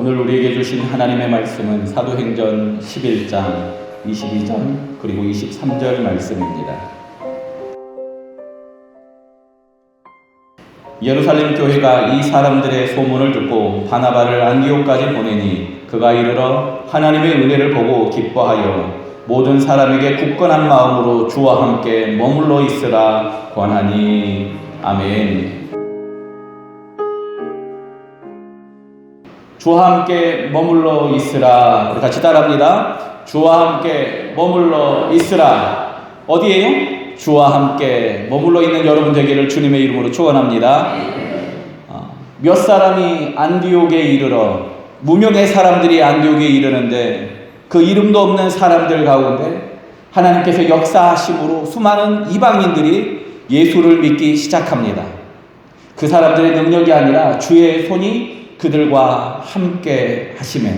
오늘 우리에게 주신 하나님의 말씀은 사도행전 11장 22절 그리고 23절 말씀입니다. 예루살렘 교회가 이 사람들의 소문을 듣고 바나바를 안디옥까지 보내니 그가 이르러 하나님의 은혜를 보고 기뻐하여 모든 사람에게 굳건한 마음으로 주와 함께 머물러 있으라 권하니. 아멘. 주와 함께 머물러 있으라. 우리 같이 따라합니다. 주와 함께 머물러 있으라. 어디에요? 주와 함께 머물러 있는 여러분 되기를 주님의 이름으로 축원합니다. 몇 사람이 안디옥에 이르러, 무명의 사람들이 안디옥에 이르는데 그 이름도 없는 사람들 가운데 하나님께서 역사하심으로 수많은 이방인들이 예수를 믿기 시작합니다. 그 사람들의 능력이 아니라 주의 손이 그들과 함께 하시매,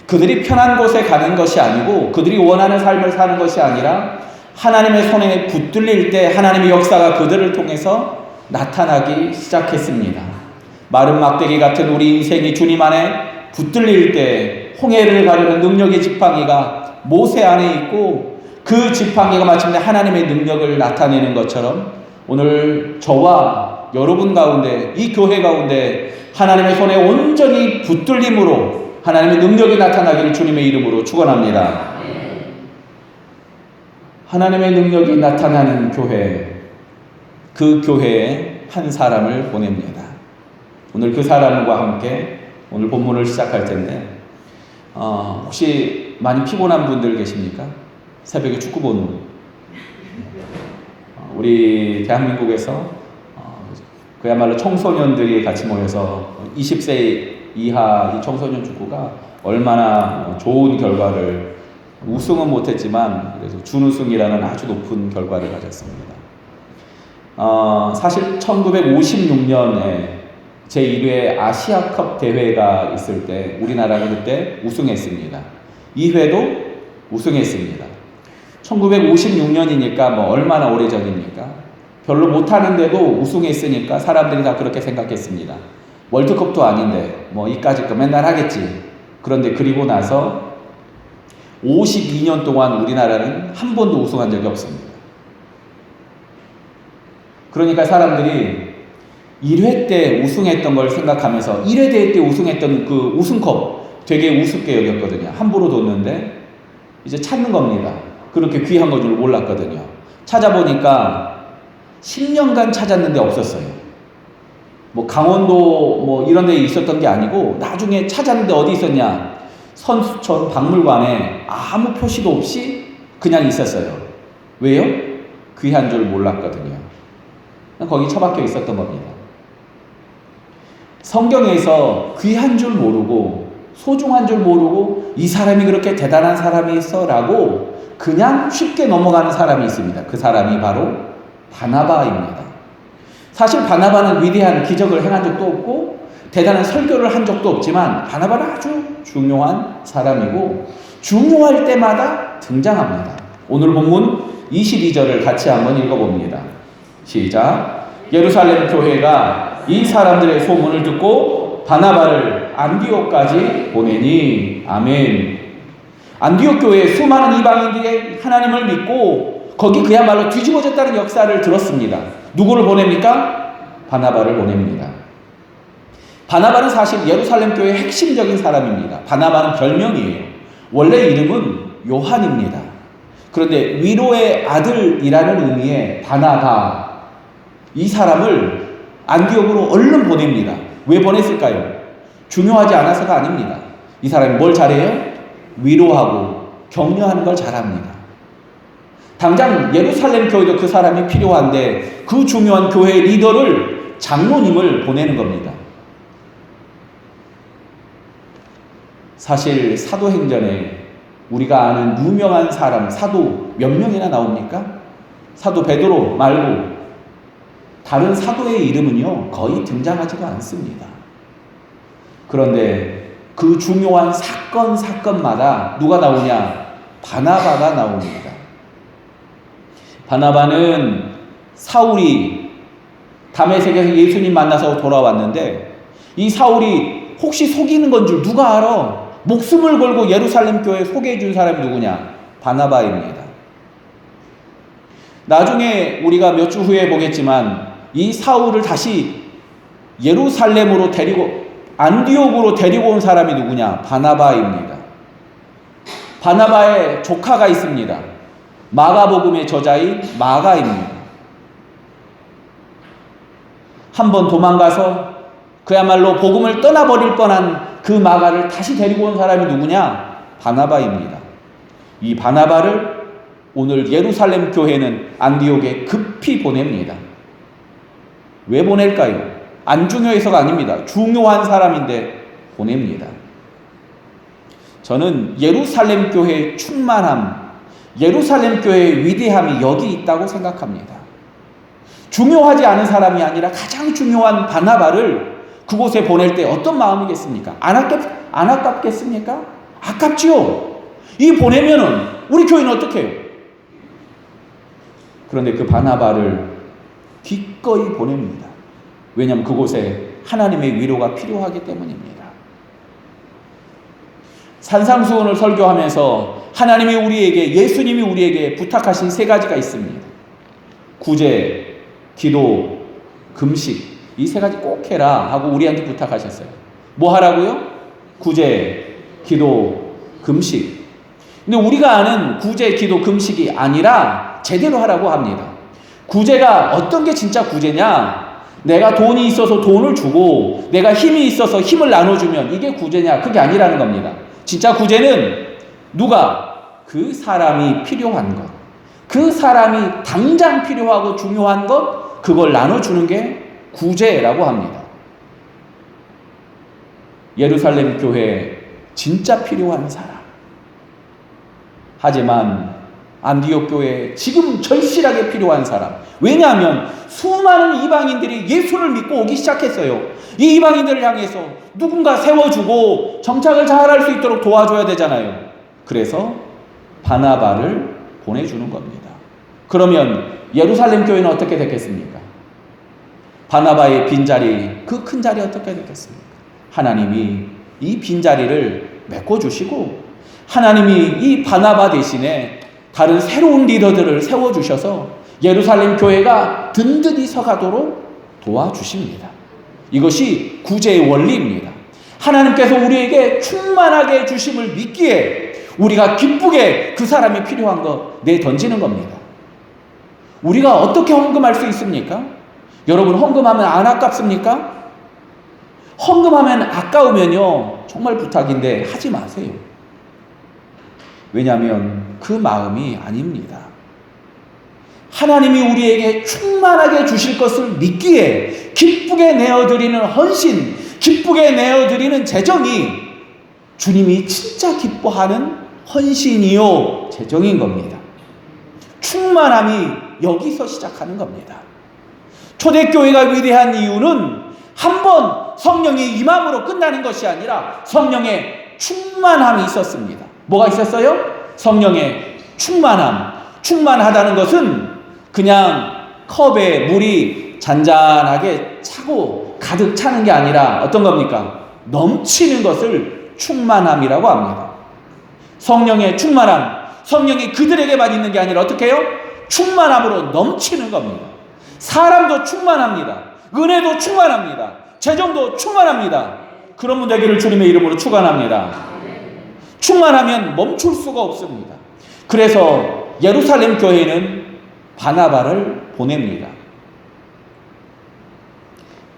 그들이 편한 곳에 가는 것이 아니고 그들이 원하는 삶을 사는 것이 아니라 하나님의 손에 붙들릴 때 하나님의 역사가 그들을 통해서 나타나기 시작했습니다. 마른 막대기 같은 우리 인생이 주님 안에 붙들릴 때 홍해를 가르는 능력의 지팡이가 모세 안에 있고 그 지팡이가 마침내 하나님의 능력을 나타내는 것처럼 오늘 저와 여러분 가운데, 이 교회 가운데 하나님의 손에 온전히 붙들림으로 하나님의 능력이 나타나기를 주님의 이름으로 축원합니다. 하나님의 능력이 나타나는 교회, 그 교회에 한 사람을 보냅니다. 오늘 그 사람과 함께 오늘 본문을 시작할 텐데 혹시 많이 피곤한 분들 계십니까? 새벽에 축구 보는 우리 대한민국에서 그야말로 청소년들이 같이 모여서 20세 이하 이 청소년 축구가 얼마나 좋은 결과를, 우승은 못했지만 그래서 준우승이라는 아주 높은 결과를 가졌습니다. 사실 1956년에 제1회 아시아컵 대회가 있을 때 우리나라는 그때 우승했습니다. 2회도 우승했습니다. 1956년이니까 뭐 얼마나 오래전입니까? 별로 못하는데도 우승했으니까 사람들이 다 그렇게 생각했습니다. 월드컵도 아닌데 뭐 이까짓 거 맨날 하겠지. 그런데 그리고 나서 52년 동안 우리나라는 한 번도 우승한 적이 없습니다. 그러니까 사람들이 1회 때 우승했던 걸 생각하면서 1회 대회 때 우승했던 그 우승컵 되게 우습게 여겼거든요. 함부로 뒀는데 이제 찾는 겁니다. 그렇게 귀한 건 줄 몰랐거든요. 찾아보니까 10년간 찾았는데 없었어요. 뭐 강원도 뭐 이런 데 있었던 게 아니고 나중에 찾았는데 어디 있었냐? 선수촌 박물관에 아무 표시도 없이 그냥 있었어요. 왜요? 귀한 줄 몰랐거든요. 거기 처박혀 있었던 겁니다. 성경에서 귀한 줄 모르고 소중한 줄 모르고 이 사람이 그렇게 대단한 사람이 있어 라고 그냥 쉽게 넘어가는 사람이 있습니다. 그 사람이 바로 바나바입니다. 사실 바나바는 위대한 기적을 행한 적도 없고 대단한 설교를 한 적도 없지만 바나바는 아주 중요한 사람이고 중요할 때마다 등장합니다. 오늘 본문 22절을 같이 한번 읽어봅니다. 시작. 예루살렘 교회가 이 사람들의 소문을 듣고 바나바를 안디옥까지 보내니. 아멘. 안디옥 교회에 수많은 이방인들이 하나님을 믿고 거기 그야말로 뒤집어졌다는 역사를 들었습니다. 누구를 보냅니까? 바나바를 보냅니다. 바나바는 사실 예루살렘 교회의 핵심적인 사람입니다. 바나바는 별명이에요. 원래 이름은 요한입니다. 그런데 위로의 아들이라는 의미의 바나바, 이 사람을 안디옥으로 얼른 보냅니다. 왜 보냈을까요? 중요하지 않아서가 아닙니다. 이 사람이 뭘 잘해요? 위로하고 격려하는 걸 잘합니다. 당장 예루살렘 교회도 그 사람이 필요한데 그 중요한 교회의 리더를 장로님을 보내는 겁니다. 사실 사도행전에 우리가 아는 유명한 사람, 사도 몇 명이나 나옵니까? 사도 베드로 말고 다른 사도의 이름은요 거의 등장하지도 않습니다. 그런데 그 중요한 사건마다 누가 나오냐? 바나바가 나옵니다. 바나바는 사울이 다메섹에서 예수님 만나서 돌아왔는데 이 사울이 혹시 속이는 건 줄 누가 알아? 목숨을 걸고 예루살렘 교회에 소개해 준 사람이 누구냐? 바나바입니다. 나중에 우리가 몇 주 후에 보겠지만 이 사울을 다시 예루살렘으로 안디옥으로 데리고 온 사람이 누구냐? 바나바입니다. 바나바의 조카가 있습니다. 마가복음의 저자인 마가입니다. 한번 도망가서 그야말로 복음을 떠나버릴 뻔한 그 마가를 다시 데리고 온 사람이 누구냐? 바나바입니다. 이 바나바를 오늘 예루살렘 교회는 안디옥에 급히 보냅니다. 왜 보낼까요? 안 중요해서가 아닙니다. 중요한 사람인데 보냅니다. 저는 예루살렘 교회의 충만함, 예루살렘 교회의 위대함이 여기 있다고 생각합니다. 중요하지 않은 사람이 아니라 가장 중요한 바나바를 그곳에 보낼 때 어떤 마음이겠습니까? 안 아깝겠습니까? 아깝지요. 이 보내면은 우리 교회는 어떻게 해요? 그런데 그 바나바를 기꺼이 보냅니다. 왜냐하면 그곳에 하나님의 위로가 필요하기 때문입니다. 산상수훈을 설교하면서 하나님이 우리에게, 예수님이 우리에게 부탁하신 세 가지가 있습니다. 구제, 기도, 금식. 이 세 가지 꼭 해라 하고 우리한테 부탁하셨어요. 뭐 하라고요? 구제, 기도, 금식. 근데 우리가 아는 구제, 기도, 금식이 아니라 제대로 하라고 합니다. 구제가 어떤 게 진짜 구제냐? 내가 돈이 있어서 돈을 주고 내가 힘이 있어서 힘을 나눠주면 이게 구제냐? 그게 아니라는 겁니다. 진짜 구제는 누가? 그 사람이 필요한 것, 그 사람이 당장 필요하고 중요한 것, 그걸 나눠주는 게 구제라고 합니다. 예루살렘 교회에 진짜 필요한 사람. 하지만 안디옥 교회에 지금 절실하게 필요한 사람. 왜냐하면 수많은 이방인들이 예수를 믿고 오기 시작했어요. 이 이방인들을 향해서 누군가 세워주고 정착을 잘할 수 있도록 도와줘야 되잖아요. 그래서 바나바를 보내주는 겁니다. 그러면 예루살렘 교회는 어떻게 됐겠습니까? 바나바의 빈자리, 그 큰 자리 어떻게 됐겠습니까? 하나님이 이 빈자리를 메꿔주시고 하나님이 이 바나바 대신에 다른 새로운 리더들을 세워주셔서 예루살렘 교회가 든든히 서가도록 도와주십니다. 이것이 구제의 원리입니다. 하나님께서 우리에게 충만하게 주심을 믿기에 우리가 기쁘게 그 사람이 필요한 거 내던지는 겁니다. 우리가 어떻게 헌금할 수 있습니까? 여러분, 헌금하면 안 아깝습니까? 헌금하면 아까우면요, 정말 부탁인데 하지 마세요. 왜냐하면 그 마음이 아닙니다. 하나님이 우리에게 충만하게 주실 것을 믿기에 기쁘게 내어드리는 헌신, 기쁘게 내어드리는 재정이 주님이 진짜 기뻐하는 헌신이요 재정인 겁니다. 충만함이 여기서 시작하는 겁니다. 초대교회가 위대한 이유는 한번 성령이 임함으로 끝나는 것이 아니라 성령의 충만함이 있었습니다. 뭐가 있었어요? 성령의 충만함. 충만하다는 것은 그냥 컵에 물이 잔잔하게 차고 가득 차는 게 아니라 어떤 겁니까? 넘치는 것을 충만함이라고 합니다. 성령의 충만함. 성령이 그들에게만 있는 게 아니라 어떻게 해요? 충만함으로 넘치는 겁니다. 사람도 충만합니다. 은혜도 충만합니다. 재정도 충만합니다. 그런 분 되기를 주님의 이름으로 축원합니다. 충만하면 멈출 수가 없습니다. 그래서 예루살렘 교회는 바나바를 보냅니다.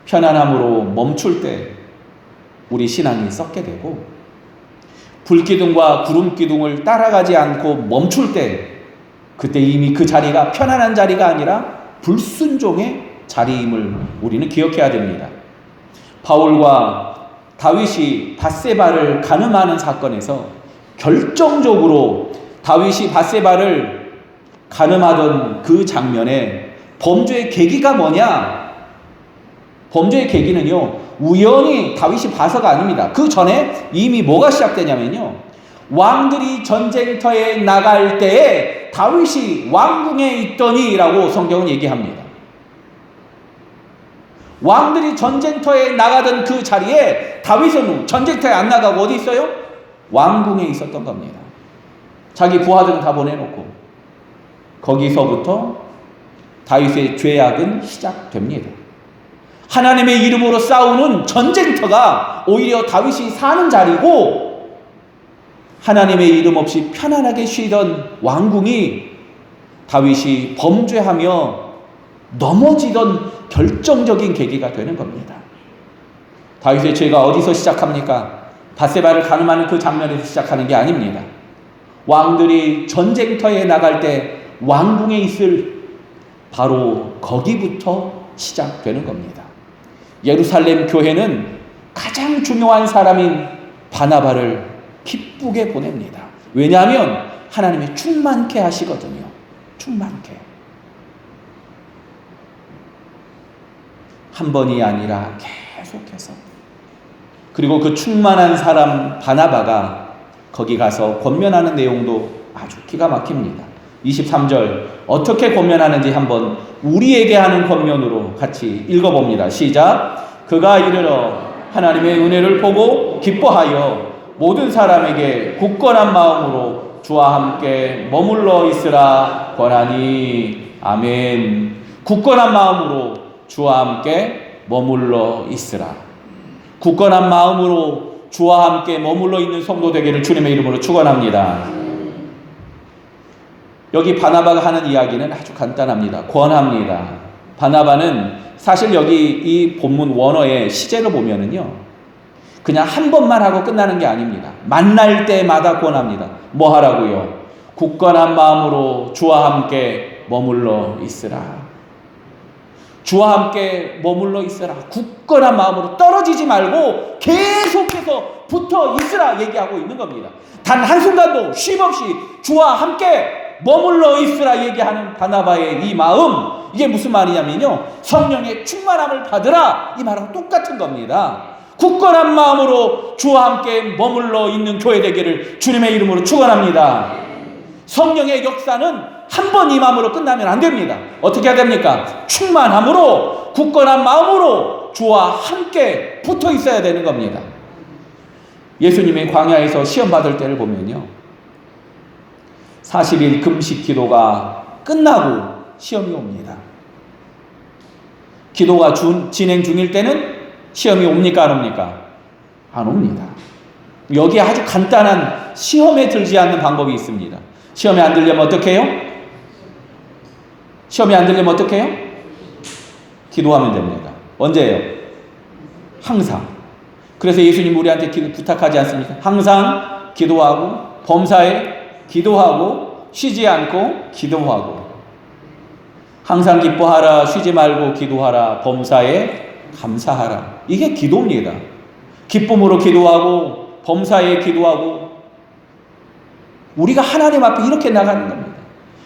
편안함으로 멈출 때 우리 신앙이 썩게 되고, 불기둥과 구름기둥을 따라가지 않고 멈출 때 그때 이미 그 자리가 편안한 자리가 아니라 불순종의 자리임을 우리는 기억해야 됩니다. 바울과 다윗이 밧세바를 간음하는 사건에서 결정적으로 다윗이 밧세바를 간음하던 그 장면에 범죄의 계기가 뭐냐? 범죄의 계기는요, 우연히 다윗이 봐서가 아닙니다. 그 전에 이미 뭐가 시작되냐면요, 왕들이 전쟁터에 나갈 때에 다윗이 왕궁에 있더니 라고 성경은 얘기합니다. 왕들이 전쟁터에 나가던 그 자리에 다윗은 전쟁터에 안 나가고 어디 있어요? 왕궁에 있었던 겁니다. 자기 부하들은 다 보내놓고. 거기서부터 다윗의 죄악은 시작됩니다. 하나님의 이름으로 싸우는 전쟁터가 오히려 다윗이 사는 자리고, 하나님의 이름 없이 편안하게 쉬던 왕궁이 다윗이 범죄하며 넘어지던 결정적인 계기가 되는 겁니다. 다윗의 죄가 어디서 시작합니까? 밧세바를 가늠하는 그 장면에서 시작하는 게 아닙니다. 왕들이 전쟁터에 나갈 때 왕궁에 있을 바로 거기부터 시작되는 겁니다. 예루살렘 교회는 가장 중요한 사람인 바나바를 기쁘게 보냅니다. 왜냐하면 하나님이 충만케 하시거든요. 충만케. 한 번이 아니라 계속해서. 그리고 그 충만한 사람 바나바가 거기 가서 권면하는 내용도 아주 기가 막힙니다. 23절 어떻게 권면하는지 한번 우리에게 하는 권면으로 같이 읽어봅니다. 시작. 그가 이르러 하나님의 은혜를 보고 기뻐하여 모든 사람에게 굳건한 마음으로 주와 함께 머물러 있으라 권하니. 아멘. 굳건한 마음으로 주와 함께 머물러 있으라. 굳건한 마음으로 주와 함께 머물러 있는 성도 되기를 주님의 이름으로 축원합니다. 여기 바나바가 하는 이야기는 아주 간단합니다. 권합니다. 바나바는 사실 여기 이 본문 원어의 시제를 보면은요, 그냥 한 번만 하고 끝나는 게 아닙니다. 만날 때마다 권합니다. 뭐 하라고요? 굳건한 마음으로 주와 함께 머물러 있으라. 주와 함께 머물러 있으라. 굳건한 마음으로 떨어지지 말고 계속해서 붙어 있으라 얘기하고 있는 겁니다. 단 한순간도 쉼없이 주와 함께 머물러 있으라 얘기하는 바나바의 이 마음, 이게 무슨 말이냐면요, 성령의 충만함을 받으라 이 말하고 똑같은 겁니다. 굳건한 마음으로 주와 함께 머물러 있는 교회 되기를 주님의 이름으로 축원합니다. 성령의 역사는 한 번 이 마음으로 끝나면 안 됩니다. 어떻게 해야 됩니까? 충만함으로, 굳건한 마음으로 주와 함께 붙어 있어야 되는 겁니다. 예수님이 광야에서 시험 받을 때를 보면요, 40일 금식 기도가 끝나고 시험이 옵니다. 기도가 진행 중일 때는 시험이 옵니까 안 옵니까? 안 옵니다. 여기에 아주 간단한 시험에 들지 않는 방법이 있습니다. 시험에 안 들려면 어떻게 해요? 시험에 안 들려면 어떻게 해요? 기도하면 됩니다. 언제예요? 항상. 그래서 예수님 우리한테 부탁하지 않습니까? 항상 기도하고, 범사에 기도하고, 쉬지 않고 기도하고. 항상 기뻐하라, 쉬지 말고 기도하라, 범사에 감사하라. 이게 기도입니다. 기쁨으로 기도하고, 범사에 기도하고, 우리가 하나님 앞에 이렇게 나가는 겁니다.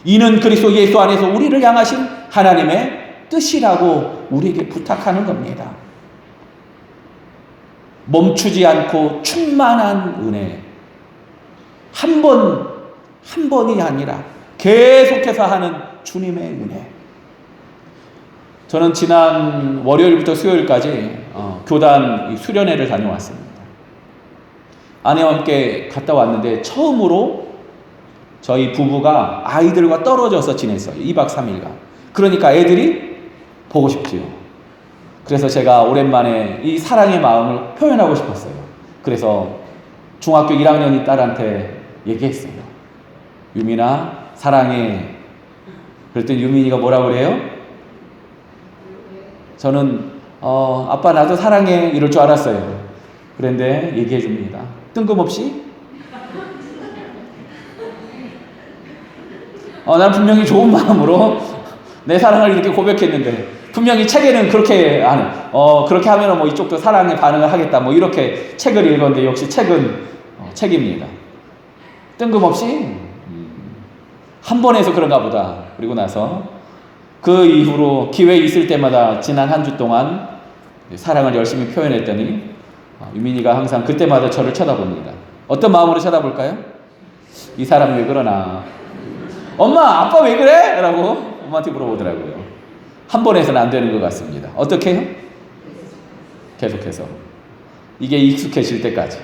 이는 그리스도 예수 안에서 우리를 향하신 하나님의 뜻이라고 우리에게 부탁하는 겁니다. 멈추지 않고 충만한 은혜. 한 번이 아니라 계속해서 하는 주님의 은혜. 저는 지난 월요일부터 수요일까지 교단 수련회를 다녀왔습니다. 아내와 함께 갔다 왔는데 처음으로 저희 부부가 아이들과 떨어져서 지냈어요. 2박 3일간. 그러니까 애들이 보고 싶지요. 그래서 제가 오랜만에 이 사랑의 마음을 표현하고 싶었어요. 그래서 중학교 1학년이 딸한테 얘기했어요. 유민아, 사랑해. 그랬더니 유민이가 뭐라고 그래요? 저는 아빠 나도 사랑해 이럴 줄 알았어요. 그런데 얘기해 줍니다. 뜬금없이 난 분명히 좋은 마음으로 내 사랑을 이렇게 고백했는데, 분명히 책에는 그렇게 안 해. 그렇게 하면 뭐 이쪽도 사랑에 반응을 하겠다. 뭐 이렇게 책을 읽었는데, 역시 책은 책입니다. 뜬금없이 한 번 해서 그런가 보다. 그리고 나서 그 이후로 기회 있을 때마다 지난 한 주 동안 사랑을 열심히 표현했더니 유민이가 항상 그때마다 저를 쳐다봅니다. 어떤 마음으로 쳐다볼까요? 이 사람이 왜 그러나? 엄마, 아빠 왜 그래? 라고 엄마한테 물어보더라고요. 한 번 해서는 안 되는 것 같습니다. 어떻게 해요? 계속해서. 이게 익숙해질 때까지.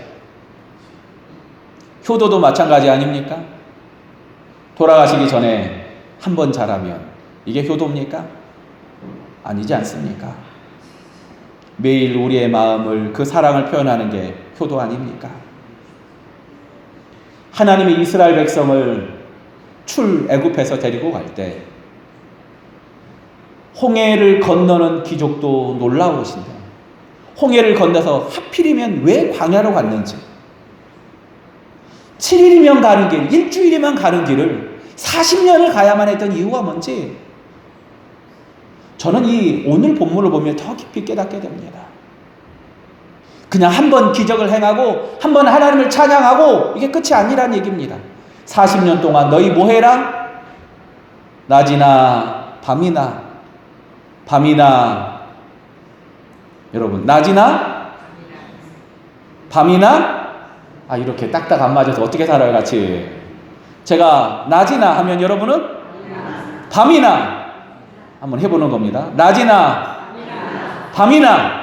효도도 마찬가지 아닙니까? 돌아가시기 전에 한 번 잘하면 이게 효도입니까? 아니지 않습니까? 매일 우리의 마음을, 그 사랑을 표현하는 게 효도 아닙니까? 하나님이 이스라엘 백성을 출애굽해서 데리고 갈 때 홍해를 건너는 기적도 놀라우신데, 홍해를 건너서 하필이면 왜 광야로 갔는지, 7일이면 가는 길, 일주일이면 가는 길을 40년을 가야만 했던 이유가 뭔지 저는 이 오늘 본문을 보면 더 깊이 깨닫게 됩니다. 그냥 한 번 기적을 행하고 한 번 하나님을 찬양하고 이게 끝이 아니라는 얘기입니다. 40년 동안 너희 뭐해라? 낮이나 밤이나 여러분, 낮이나 밤이나 이렇게 딱딱 안 맞아서 어떻게 살아요 같이? 제가 낮이나 하면 여러분은 밤이나 한번 해보는 겁니다. 낮이나 밤이나.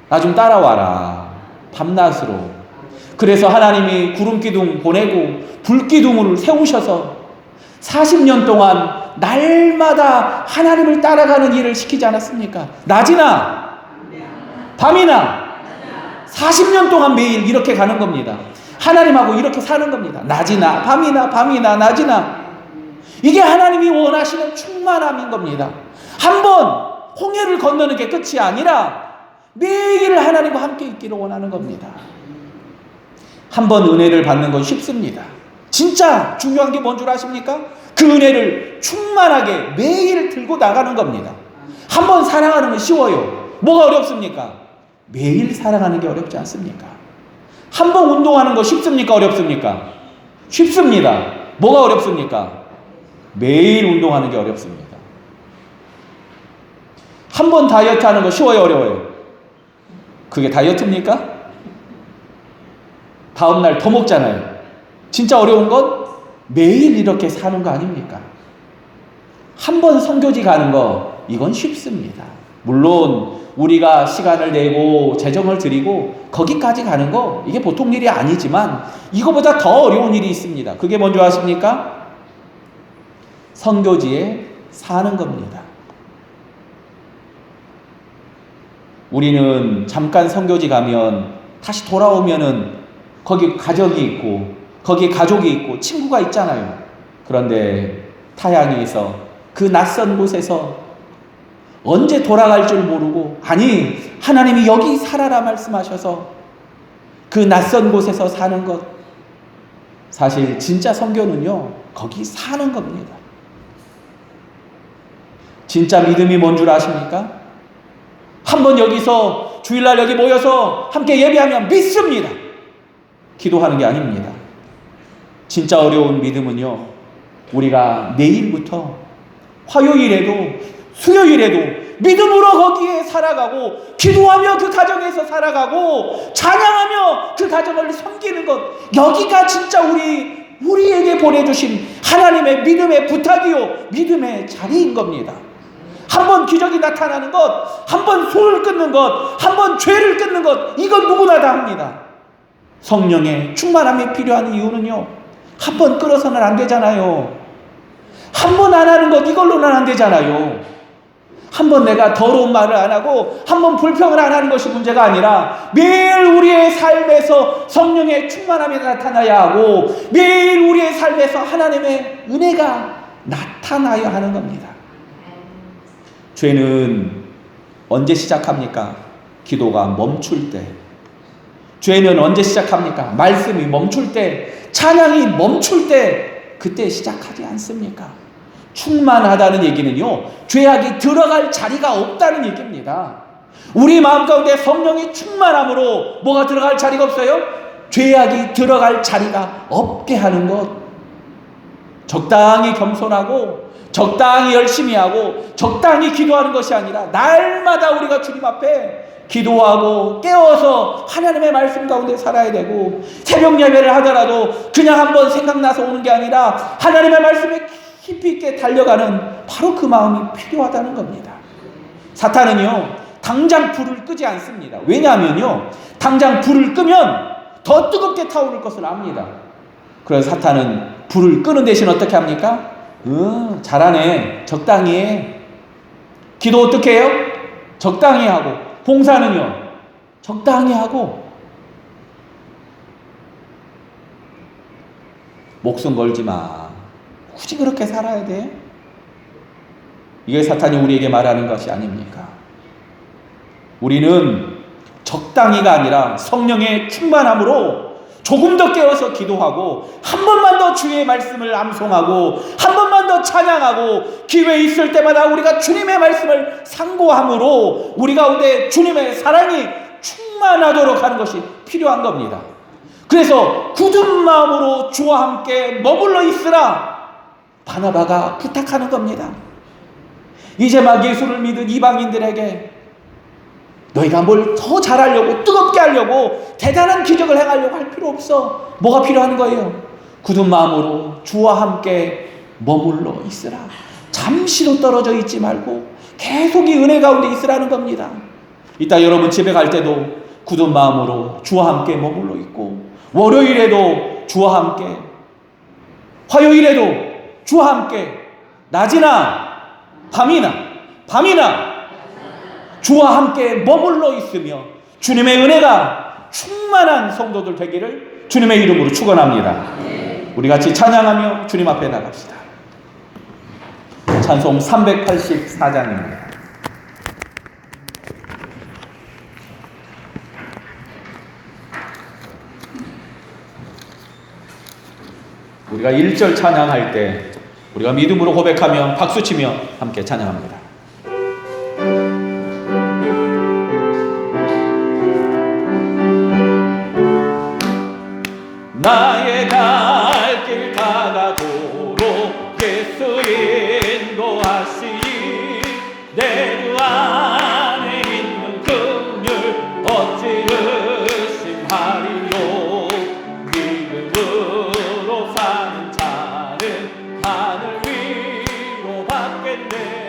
나 좀 따라와라. 밤낮으로. 그래서 하나님이 구름기둥 보내고 불기둥을 세우셔서 40년 동안 날마다 하나님을 따라가는 일을 시키지 않았습니까? 낮이나 밤이나 40년 동안 매일 이렇게 가는 겁니다. 하나님하고 이렇게 사는 겁니다. 낮이나 밤이나 낮이나. 이게 하나님이 원하시는 충만함인 겁니다. 한번 홍해를 건너는 게 끝이 아니라 매일 하나님과 함께 있기를 원하는 겁니다. 한번 은혜를 받는 건 쉽습니다. 진짜 중요한 게 뭔 줄 아십니까? 그 은혜를 충만하게 매일 들고 나가는 겁니다. 한번 사랑하는 건 쉬워요. 뭐가 어렵습니까? 매일 사랑하는 게 어렵지 않습니까? 한번 운동하는 거 쉽습니까? 어렵습니까? 쉽습니다. 뭐가 어렵습니까? 매일 운동하는 게 어렵습니다. 한번 다이어트 하는 거 쉬워요? 어려워요? 그게 다이어트입니까? 다음날 더 먹잖아요. 진짜 어려운 건 매일 이렇게 사는 거 아닙니까? 한 번 선교지 가는 거, 이건 쉽습니다. 물론 우리가 시간을 내고 재정을 들이고 거기까지 가는 거, 이게 보통 일이 아니지만 이거보다 더 어려운 일이 있습니다. 그게 뭔지 아십니까? 선교지에 사는 겁니다. 우리는 잠깐 선교지 가면 다시 돌아오면은 거기 가정이 있고 거기 가족이 있고 친구가 있잖아요. 그런데 타양에서 그 낯선 곳에서 언제 돌아갈 줄 모르고, 아니 하나님이 여기 살아라 말씀하셔서 그 낯선 곳에서 사는 것, 사실 진짜 선교는요 거기 사는 겁니다. 진짜 믿음이 뭔 줄 아십니까? 한번 여기서 주일날 여기 모여서 함께 예배하면 믿습니다. 기도하는 게 아닙니다. 진짜 어려운 믿음은요, 우리가 내일부터 화요일에도 수요일에도 믿음으로 거기에 살아가고, 기도하며 그 가정에서 살아가고, 찬양하며 그 가정을 섬기는 것, 여기가 진짜 우리에게 보내주신 하나님의 믿음의 부탁이요, 믿음의 자리인 겁니다. 한번 기적이 나타나는 것, 한번 소를 끊는 것, 한번 죄를 끊는 것, 이건 누구나 다 합니다. 성령의 충만함이 필요한 이유는요, 한번 끌어서는 안 되잖아요. 한번 안 하는 것, 이걸로는 안 되잖아요. 한번 내가 더러운 말을 안 하고 한번 불평을 안 하는 것이 문제가 아니라 매일 우리의 삶에서 성령의 충만함이 나타나야 하고, 매일 우리의 삶에서 하나님의 은혜가 나타나야 하는 겁니다. 죄는 언제 시작합니까? 기도가 멈출 때. 죄는 언제 시작합니까? 말씀이 멈출 때, 찬양이 멈출 때, 그때 시작하지 않습니까? 충만하다는 얘기는요, 죄악이 들어갈 자리가 없다는 얘기입니다. 우리 마음 가운데 성령이 충만함으로 뭐가 들어갈 자리가 없어요? 죄악이 들어갈 자리가 없게 하는 것. 적당히 겸손하고 적당히 열심히 하고 적당히 기도하는 것이 아니라 날마다 우리가 주님 앞에 기도하고 깨어서 하나님의 말씀 가운데 살아야 되고, 새벽 예배를 하더라도 그냥 한번 생각나서 오는 게 아니라 하나님의 말씀에 깊이 있게 달려가는 바로 그 마음이 필요하다는 겁니다. 사탄은요, 당장 불을 끄지 않습니다. 왜냐하면요, 당장 불을 끄면 더 뜨겁게 타오를 것을 압니다. 그래서 사탄은 불을 끄는 대신 어떻게 합니까? 잘하네, 적당히 해. 기도 어떻게 해요? 적당히 하고. 봉사는요, 적당히 하고. 목숨 걸지 마. 굳이 그렇게 살아야 돼? 이게 사탄이 우리에게 말하는 것이 아닙니까? 우리는 적당히가 아니라 성령의 충만함으로 조금 더 깨어서 기도하고, 한 번만 더 주의 말씀을 암송하고, 한 번만 더 찬양하고, 기회 있을 때마다 우리가 주님의 말씀을 상고함으로 우리 가운데 주님의 사랑이 충만하도록 하는 것이 필요한 겁니다. 그래서 굳은 마음으로 주와 함께 머물러 있으라 바나바가 부탁하는 겁니다. 이제 막 예수를 믿은 이방인들에게 너희가 뭘 더 잘하려고, 뜨겁게 하려고, 대단한 기적을 행하려고 할 필요 없어. 뭐가 필요한 거예요? 굳은 마음으로 주와 함께 머물러 있으라. 잠시도 떨어져 있지 말고 계속 이 은혜 가운데 있으라는 겁니다. 이따 여러분 집에 갈 때도 굳은 마음으로 주와 함께 머물러 있고, 월요일에도 주와 함께, 화요일에도 주와 함께, 낮이나 밤이나 주와 함께 머물러 있으며 주님의 은혜가 충만한 성도들 되기를 주님의 이름으로 축원합니다. 우리 같이 찬양하며 주님 앞에 나갑시다. 찬송 384장입니다. 우리가 1절 찬양할 때 우리가 믿음으로 고백하며 박수치며 함께 찬양합니다. 나의 갈 길 다가도록 예수 인도하시니 내 주 안에 있는 긍휼 어찌 의심하리요. 믿음으로 사는 자는 하늘 위로 받겠네.